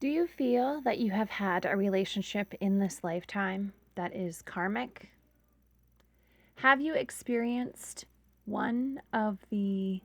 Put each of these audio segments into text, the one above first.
Do you feel that you have had a relationship in this lifetime that is karmic? Have you experienced one of the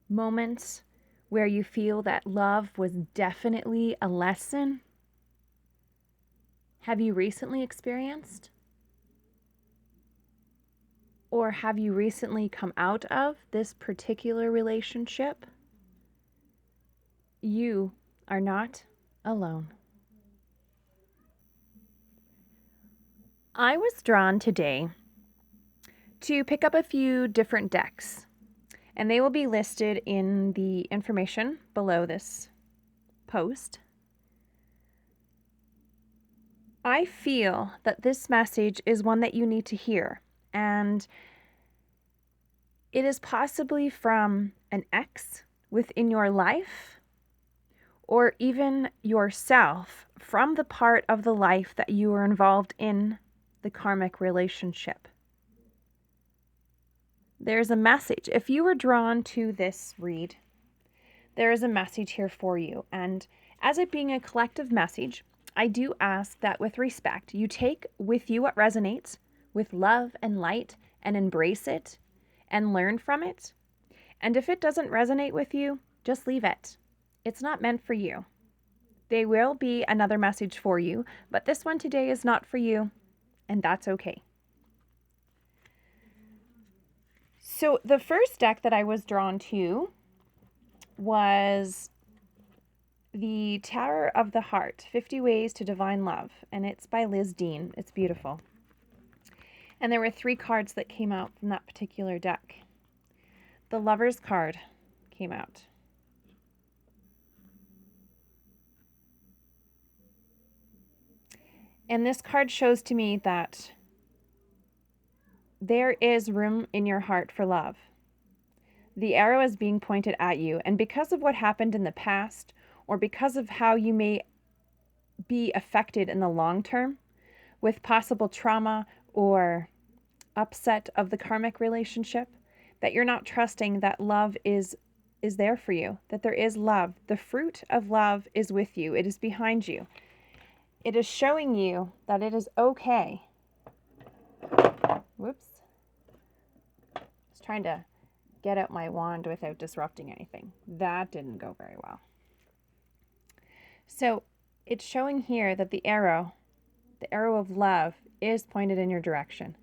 moments where you feel that love was definitely a lesson? Have you recently experienced? Or have you recently come out of this particular relationship? You are not alone. I was drawn today to pick up a few different decks, and they will be listed in the information below this post. I feel that this message is one that you need to hear, and it is possibly from an ex within your life, or even yourself from the part of the life that you were involved in the karmic relationship. There's a message. If you were drawn to this read, there is a message here for you. And as it being a collective message, I do ask that with respect, you take with you what resonates with love and light and embrace it and learn from it. And if it doesn't resonate with you, just leave it. It's not meant for you. There will be another message for you, but this one today is not for you, and that's okay. So the first deck that I was drawn to was the Tower of the Heart, 50 Ways to Divine Love, and it's by Liz Dean. It's beautiful. And there were 3 cards that came out from that particular deck. The Lover's card came out. And this card shows to me that there is room in your heart for love. The arrow is being pointed at you, and because of what happened in the past, or because of how you may be affected in the long term with possible trauma or upset of the karmic relationship, that you're not trusting that love is there for you, that there is love. The fruit of love is with you. It is behind you. It is showing you that it is okay. Whoops. I was trying to get out my wand without disrupting anything. That didn't go very well. So it's showing here that the arrow of love is pointed in your direction.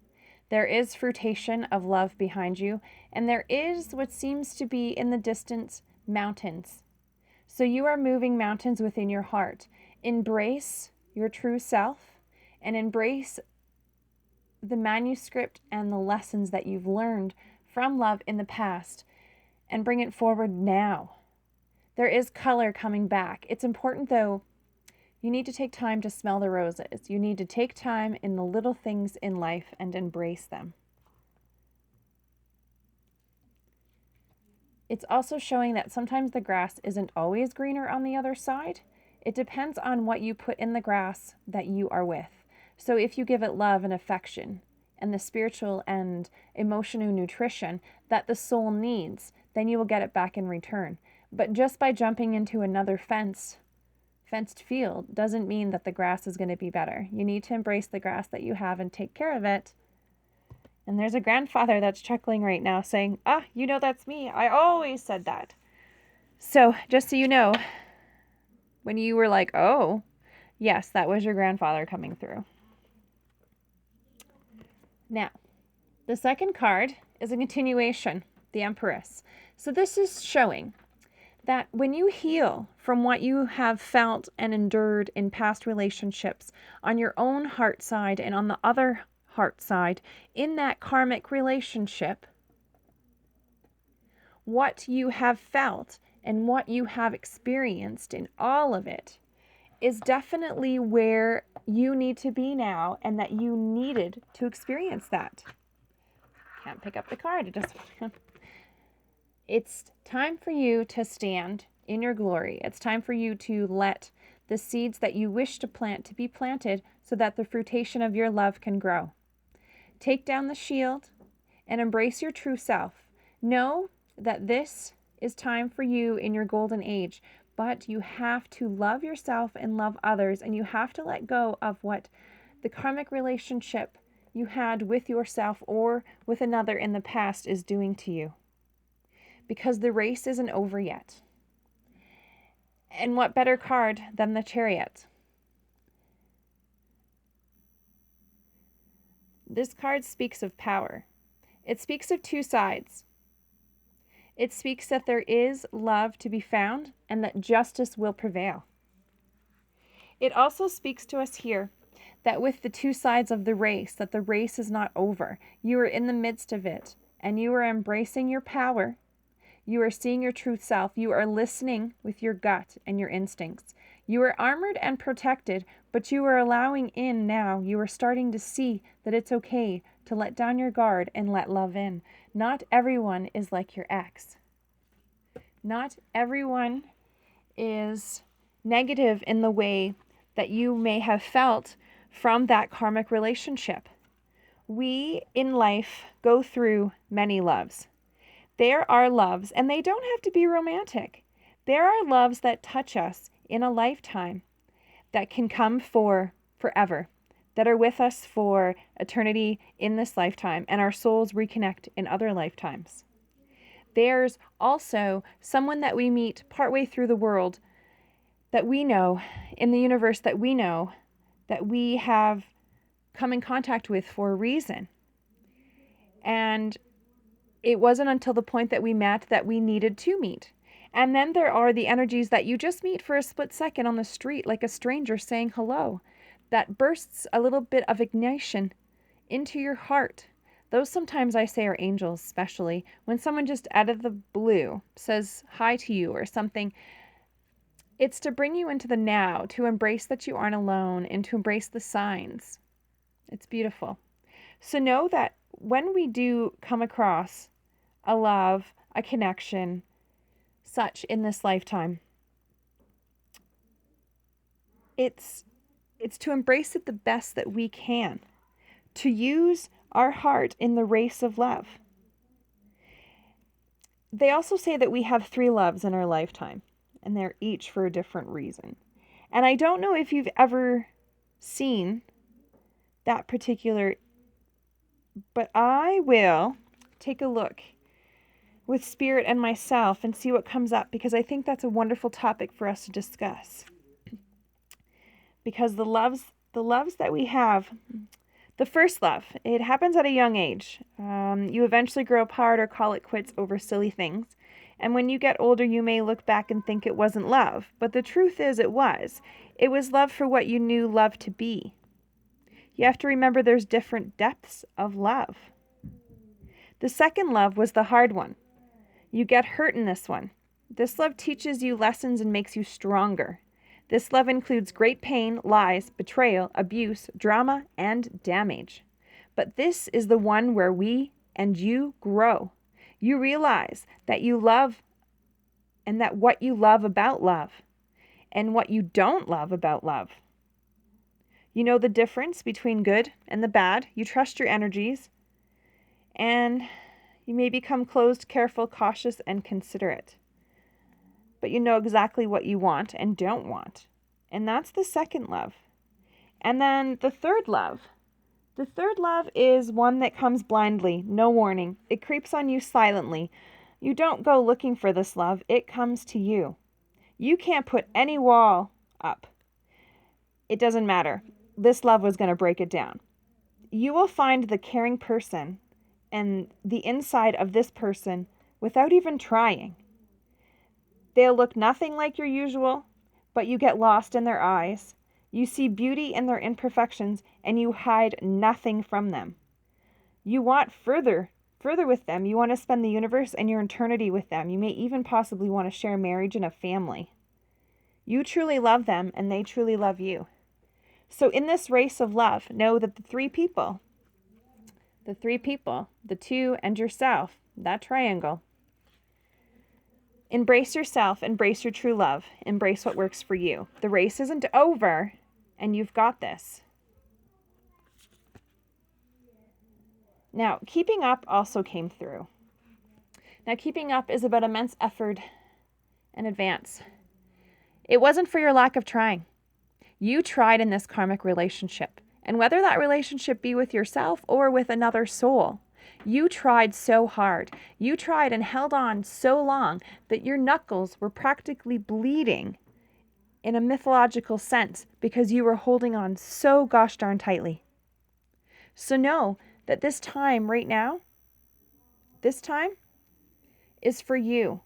There is fruition of love behind you, and there is what seems to be in the distance mountains. So you are moving mountains within your heart. Embrace your true self and embrace the manuscript and the lessons that you've learned from love in the past and bring it forward now. There is color coming back. It's important, though, you need to take time to smell the roses. You need to take time in the little things in life and embrace them. It's also showing that sometimes the grass isn't always greener on the other side. It depends on what you put in the grass that you are with. So if you give it love and affection and the spiritual and emotional nutrition that the soul needs, then you will get it back in return. But just by jumping into another fenced field doesn't mean that the grass is going to be better. You need to embrace the grass that you have and take care of it. And there's a grandfather that's chuckling right now saying, you know, that's me. I always said that. So just so you know, when you were like, oh, yes, that was your grandfather coming through. Now, the second card is a continuation, the Empress. So this is showing that when you heal from what you have felt and endured in past relationships on your own heart side and on the other heart side in that karmic relationship, what you have felt and what you have experienced in all of it is definitely where you need to be now, and that you needed to experience that. Can't pick up the card. It's time for you to stand in your glory. It's time for you to let the seeds that you wish to plant to be planted so that the fruition of your love can grow. Take down the shield and embrace your true self. Know that this is time for you in your golden age. but you have to love yourself and love others, and you have to let go of what the karmic relationship you had with yourself or with another in the past is doing to you. Because the race isn't over yet. And what better card than the Chariot? This card speaks of power. It speaks of two sides. It speaks that there is love to be found and that justice will prevail. It also speaks to us here that with the two sides of the race, that the race is not over. You are in the midst of it, and you are embracing your power. You are seeing your truth self. You are listening with your gut and your instincts. You are armored and protected, but you are allowing in now. You are starting to see that it's okay to let down your guard and let love in. Not everyone is like your ex. Not everyone is negative in the way that you may have felt from that karmic relationship. We in life go through many loves. There are loves, and they don't have to be romantic. There are loves that touch us in a lifetime that can come for forever, that are with us for eternity in this lifetime, and our souls reconnect in other lifetimes. There's also someone that we meet partway through the world that we know, in the universe that we know, that we have come in contact with for a reason. And it wasn't until the point that we met that we needed to meet. And then there are the energies that you just meet for a split second on the street, like a stranger saying hello, that bursts a little bit of ignition into your heart. Those sometimes I say are angels, especially when someone just out of the blue says hi to you or something. It's to bring you into the now, to embrace that you aren't alone, and to embrace the signs. It's beautiful. So know that when we do come across a love, a connection, such in this lifetime, it's to embrace it the best that we can, to use our heart in the race of love. They also say that we have 3 loves in our lifetime, and they're each for a different reason. And I don't know if you've ever seen that particular, but I will take a look with Spirit and myself and see what comes up, because I think that's a wonderful topic for us to discuss. Because the loves that we have, the first love, it happens at a young age. You eventually grow apart or call it quits over silly things. And when you get older, you may look back and think it wasn't love. But the truth is it was. It was love for what you knew love to be. You have to remember there's different depths of love. The second love was the hard one. You get hurt in this one. This love teaches you lessons and makes you stronger. This love includes great pain, lies, betrayal, abuse, drama, and damage. But this is the one where we and you grow. You realize that you love, and that what you love about love and what you don't love about love. You know the difference between good and the bad. You trust your energies, and you may become closed, careful, cautious, and considerate. But you know exactly what you want and don't want. And that's the second love. And then the third love. The third love is one that comes blindly, no warning. It creeps on you silently. You don't go looking for this love. It comes to you. You can't put any wall up. It doesn't matter. This love was going to break it down. You will find the caring person and the inside of this person without even trying. They'll look nothing like your usual, but you get lost in their eyes. You see beauty in their imperfections, and you hide nothing from them. You want further with them. You want to spend the universe and your eternity with them. You may even possibly want to share marriage and a family. You truly love them, and they truly love you. So in this race of love, know that the three people, the two and yourself, that triangle. Embrace yourself, embrace your true love, embrace what works for you. The race isn't over, and you've got this. Now, keeping up also came through. Now, keeping up is about immense effort and advance. It wasn't for your lack of trying. You tried in this karmic relationship. And whether that relationship be with yourself or with another soul, you tried so hard. You tried and held on so long that your knuckles were practically bleeding in a mythological sense because you were holding on so gosh darn tightly. So know that this time right now, this time is for you.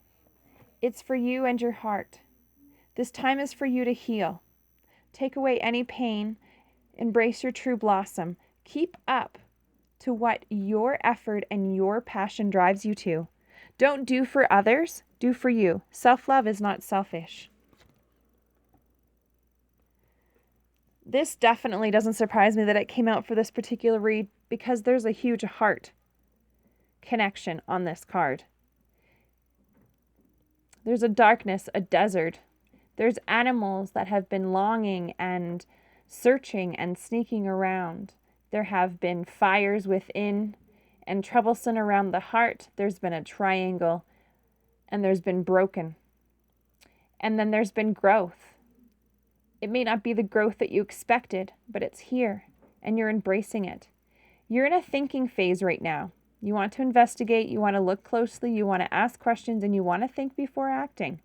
It's for you and your heart. This time is for you to heal. Take away any pain. Embrace your true blossom. Keep up to what your effort and your passion drives you to. Don't do for others, do for you. Self-love is not selfish. This definitely doesn't surprise me that it came out for this particular read because there's a huge heart connection on this card. There's a darkness, a desert. There's animals that have been longing and searching and sneaking around. There have been fires within and troublesome around the heart. There's been a triangle and there's been broken. And then there's been growth. It may not be the growth that you expected, but it's here and you're embracing it. You're in a thinking phase right now. You want to investigate, you want to look closely, you want to ask questions, and you want to think before acting.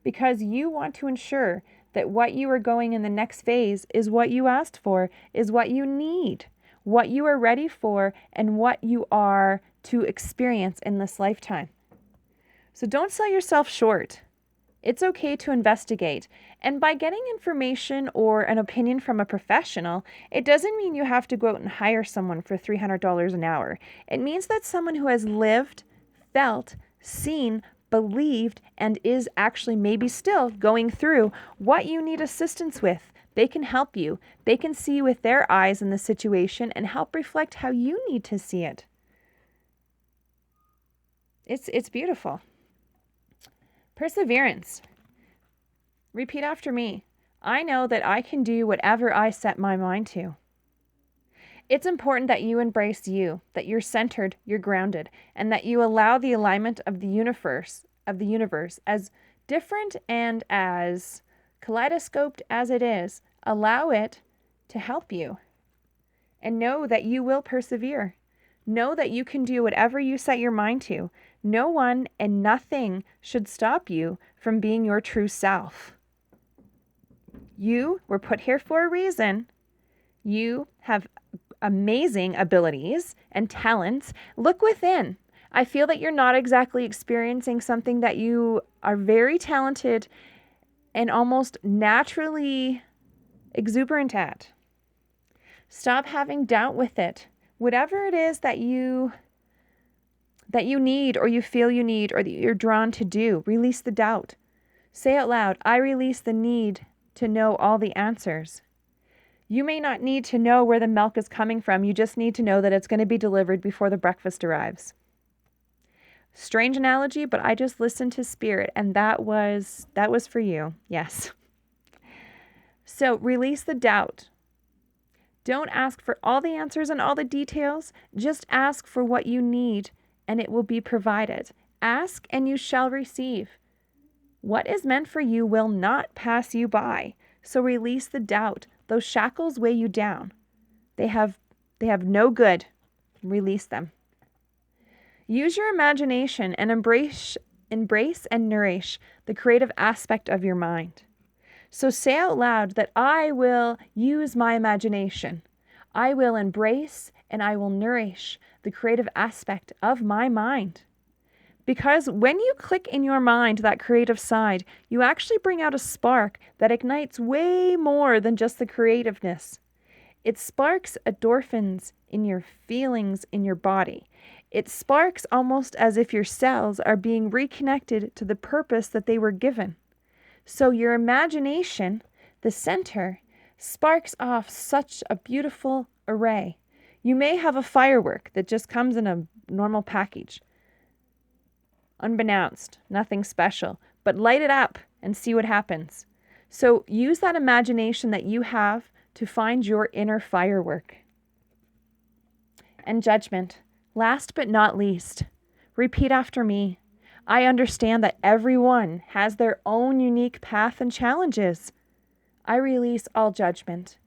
Because you want to ensure that what you are going in the next phase is what you asked for, is what you need, what you are ready for, and what you are to experience in this lifetime. So don't sell yourself short. It's okay to investigate. And by getting information or an opinion from a professional, it doesn't mean you have to go out and hire someone for $300 an hour. It means that someone who has lived, felt, seen, believed, and is actually maybe still going through what you need assistance with. They can help you. They can see with their eyes in the situation and help reflect how you need to see it. It's beautiful. Perseverance. Repeat after me. I know that I can do whatever I set my mind to. It's important that you embrace you, that you're centered, you're grounded, and that you allow the alignment of the universe, as different and as kaleidoscoped as it is, allow it to help you. And know that you will persevere. Know that you can do whatever you set your mind to. No one and nothing should stop you from being your true self. You were put here for a reason. You have amazing abilities and talents. Look within. I feel that you're not exactly experiencing something that you are very talented and almost naturally exuberant at. Stop having doubt with it. Whatever it is that you need or you feel you need or that you're drawn to do, release the doubt. Say out loud, I release the need to know all the answers. You may not need to know where the milk is coming from. You just need to know that it's going to be delivered before the breakfast arrives. Strange analogy, but I just listened to spirit, and that was for you. Yes. So release the doubt. Don't ask for all the answers and all the details. Just ask for what you need, and it will be provided. Ask, and you shall receive. What is meant for you will not pass you by. So release the doubt. Those shackles weigh you down. They have no good. Release them. Use your imagination and embrace and nourish the creative aspect of your mind. So say out loud that I will use my imagination. I will embrace and I will nourish the creative aspect of my mind. Because when you click in your mind that creative side, you actually bring out a spark that ignites way more than just the creativeness. It sparks endorphins in your feelings in your body. It sparks almost as if your cells are being reconnected to the purpose that they were given. So your imagination, the center, sparks off such a beautiful array. You may have a firework that just comes in a normal package. Unbeknownst, nothing special, but light it up and see what happens. So use that imagination that you have to find your inner firework. And judgment, last but not least, repeat after me. I understand that everyone has their own unique path and challenges. I release all judgment.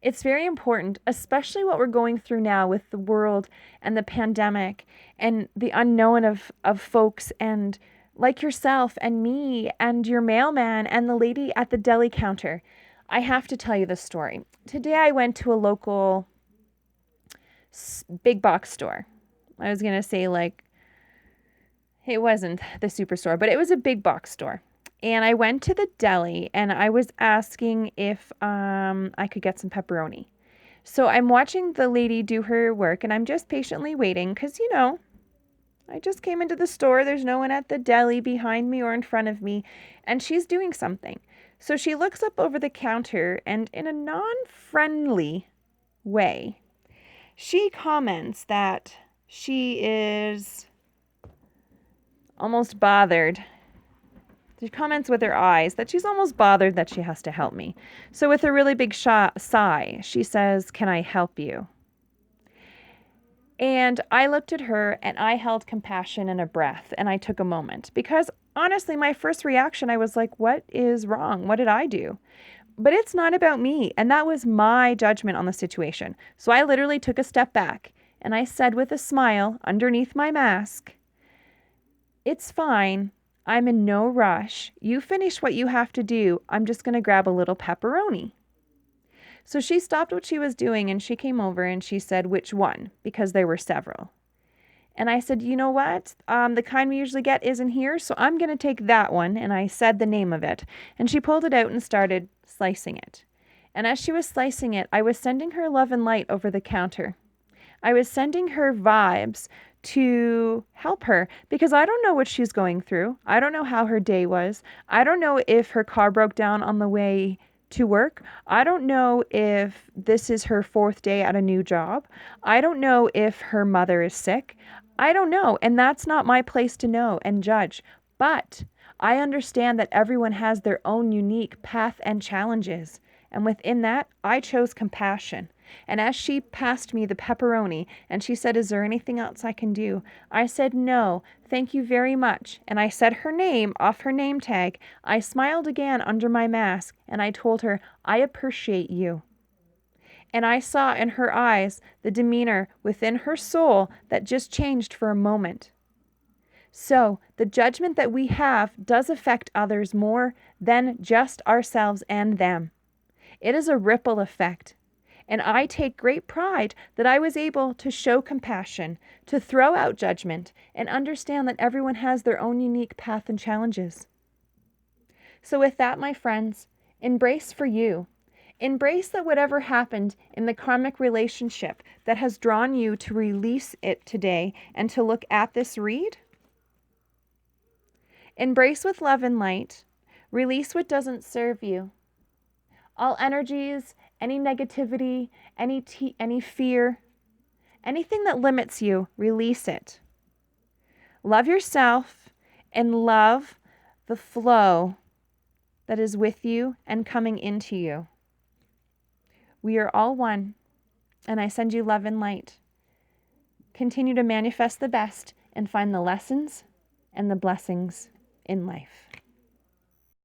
It's very important, especially what we're going through now with the world and the pandemic and the unknown of folks and like yourself and me and your mailman and the lady at the deli counter. I have to tell you this story. Today I went to a local big box store. I was going to say like it wasn't the superstore, but it was a big box store. And I went to the deli and I was asking if I could get some pepperoni. So I'm watching the lady do her work and I'm just patiently waiting because, I just came into the store. There's no one at the deli behind me or in front of me, and she's doing something. So she looks up over the counter and in a non-friendly way, she comments that she is almost bothered. She comments with her eyes that she's almost bothered that she has to help me. So with a really big sigh, she says, "Can I help you?" And I looked at her and I held compassion and a breath and I took a moment because honestly, my first reaction, I was like, what is wrong? What did I do? But it's not about me. And that was my judgment on the situation. So I literally took a step back and I said with a smile underneath my mask, "It's fine. I'm in no rush. You finish what you have to do. I'm just going to grab a little pepperoni." So she stopped what she was doing and she came over and she said, "Which one?" Because there were several. And I said, "You know what? The kind we usually get isn't here, so I'm going to take that one." And I said the name of it. And she pulled it out and started slicing it. And as she was slicing it, I was sending her love and light over the counter. I was sending her vibes to help her because I don't know what she's going through. I don't know how her day was. I don't know if her car broke down on the way to work. I don't know if this is her 4th day at a new job. I don't know if her mother is sick. I don't know. And that's not my place to know and judge. But I understand that everyone has their own unique path and challenges. And within that, I chose compassion. And as she passed me the pepperoni and she said, "Is there anything else I can do?" I said, "No, thank you very much." And I said her name off her name tag. I smiled again under my mask and I told her, "I appreciate you." And I saw in her eyes the demeanor within her soul that just changed for a moment. So the judgment that we have does affect others more than just ourselves and them. It is a ripple effect. And I take great pride that I was able to show compassion, to throw out judgment, and understand that everyone has their own unique path and challenges. So with that, my friends, embrace for you. Embrace that whatever happened in the karmic relationship that has drawn you to release it today and to look at this read. Embrace with love and light. Release what doesn't serve you. All energies, any negativity, any fear, anything that limits you, release it. Love yourself and love the flow that is with you and coming into you. We are all one, and I send you love and light. Continue to manifest the best and find the lessons and the blessings in life.